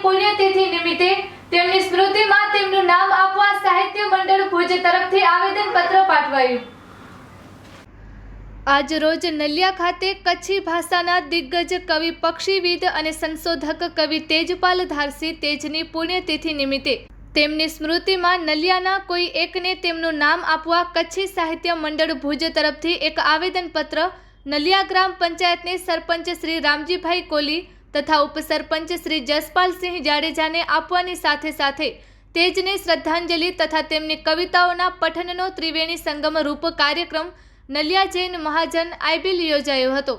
પુણ્યતિથિ નિમિત્તે તેમની સ્મૃતિમાં તેમનું નામ આપવા સાહિત્ય મંડળ ભુજ તરફથી આવેદનપત્ર પાઠવાયું। આજ રોજ નલિયા ખાતે કચ્છી ભાષાના દિગ્ગજ કવિ, પક્ષીવિદ અને સંશોધક કવિ તેજપાલ ધારસી તેજની પુણ્યતિથિ નિમિત્તે તેમની સ્મૃતિમાં નલિયાના કોઈ એકને તેમનું નામ આપવા કચ્છી સાહિત્ય મંડળ ભુજ તરફથી એક આવેદનપત્ર નલિયા ગ્રામ પંચાયતને સરપંચ શ્રી રામજીભાઈ કોલી તથા ઉપસરપંચ શ્રી જસપાલસિંહ જાડેજાને આપવાની સાથે સાથે તેજને શ્રદ્ધાંજલિ તથા તેમની કવિતાઓના પઠનનો ત્રિવેણી સંગમ રૂપ કાર્યક્રમ નલિયા જૈન મહાજન આઈબીલ યોજાયો હતો।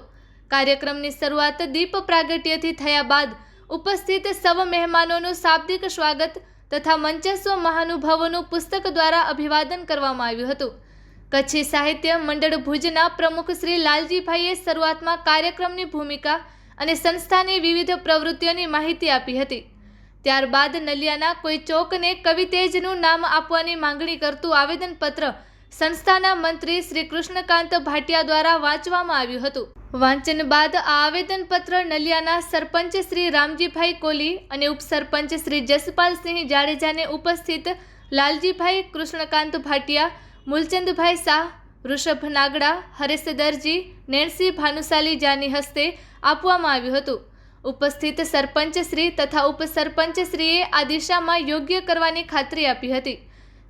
કાર્યક્રમની શરૂઆત દીપ પ્રાગટ્યથી થયા બાદ ઉપસ્થિત સૌ મહેમાનોનું શાબ્દિક સ્વાગત તથા મંચસ્વ મહાનુભાવોનું પુસ્તક દ્વારા અભિવાદન કરવામાં આવ્યું હતું। કચ્છી સાહિત્ય મંડળ ભુજના પ્રમુખ શ્રી લાલજીભાઈએ શરૂઆતમાં કાર્યક્રમની ભૂમિકા અને સંસ્થાની વિવિધ પ્રવૃત્તિઓની માહિતી આપી હતી। ત્યારબાદ નલિયાના કોઈ ચોકને કવિ તેજનું નામ આપવાની માંગણી કરતું આવેદનપત્ર સંસ્થાના મંત્રી શ્રી કૃષ્ણકાંત ભાટિયા દ્વારા વાંચવામાં આવ્યું હતું। વાંચન બાદ આ આવેદનપત્ર નલિયાના સરપંચ શ્રી રામજીભાઈ કોલી અને ઉપસરપંચ શ્રી જસપાલસિંહ જાડેજાને ઉપસ્થિત લાલજીભાઈ, કૃષ્ણકાંત ભાટિયા, મૂલચંદભાઈ શાહ, ઋષભ નાગડા, હરેશ દરજી, નેણસી ભાનુશાલી જાની હસ્તે આપવામાં આવ્યું હતું। ઉપસ્થિત સરપંચ શ્રી તથા ઉપસરપંચ શ્રીએ આ દિશામાં યોગ્ય કરવાની ખાતરી આપી હતી।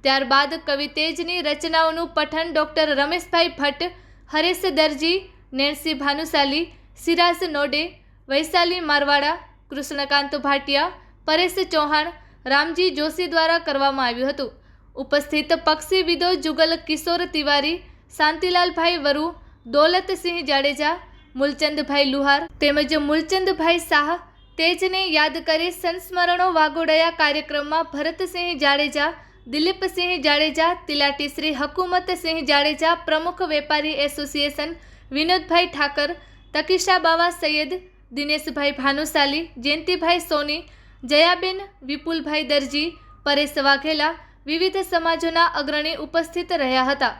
ત્યારબાદ કવિ તેજની રચનાઓનું પઠન ડૉક્ટર રમેશભાઈ ભટ્ટ, હરેશ દરજી, નેણસી ભાનુશાલી, સિરાજ નોડે, વૈશાલી મારવાડા, કૃષ્ણકાંત ભાટિયા, પરેશ ચૌહાણ, રામજી જોશી દ્વારા કરવામાં આવ્યું હતું। ઉપસ્થિત પક્ષીવિદો જુગલ કિશોર તિવારી, શાંતિલાલભાઈ વરુ, દોલતસિંહ જાડેજા, મૂલચંદભાઈ લુહાર તેમજ મૂલચંદભાઈ શાહ તેજને યાદ કરી સંસ્મરણો વાગોડાયા। કાર્યક્રમમાં ભરતસિંહ જાડેજા, દિલીપસિંહ જાડેજા, તિલાટી શ્રી હકુમતસિંહ જાડેજા, પ્રમુખ વેપારી એસોસિએશન વિનોદભાઈ ઠાકર, તકીશા બાવા સૈયદ, દિનેશભાઈ ભાનુશાલી, જયંતિભાઈ સોની, જયાબેન, વિપુલભાઈ દરજી, પરેશ વાઘેલા વિવિધ સમાજોના અગ્રણી ઉપસ્થિત રહ્યા હતા।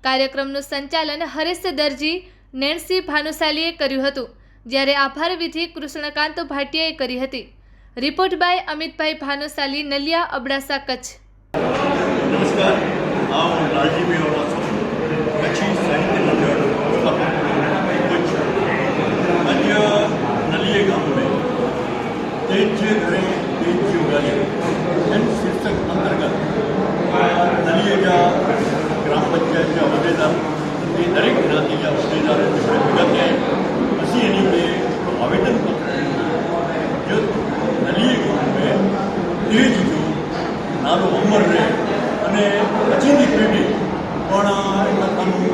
કાર્યક્રમનું સંચાલન હરેશ દરજી, નેણસી ભાનુશાલીએ કર્યું હતું, જ્યારે આભાર વિધિ કૃષ્ણકાંત ભાટિયાએ કરી હતી। Report by Amitbhai Bhanushali, Naliya, Abdasa, Kutch. नमस्कार, હું લાલજીભાઈ વોરા છું, કચ્છી સાહિત્ય મંડળ ભુજ। આજે નલિયા ગામ में तेज घरे तेज उगाली इन शीर्षक अंतर्गत नलिया ग्राम पंचायत होद्देदार दरेक ज्ञाति होद्देदार भેગા થયા। પછી એની બે આવેદનપત્ર જો નલિયા ગામ में તેજ જો નાનું અમર રહે અને પછીની પેઢી પણ કથાનું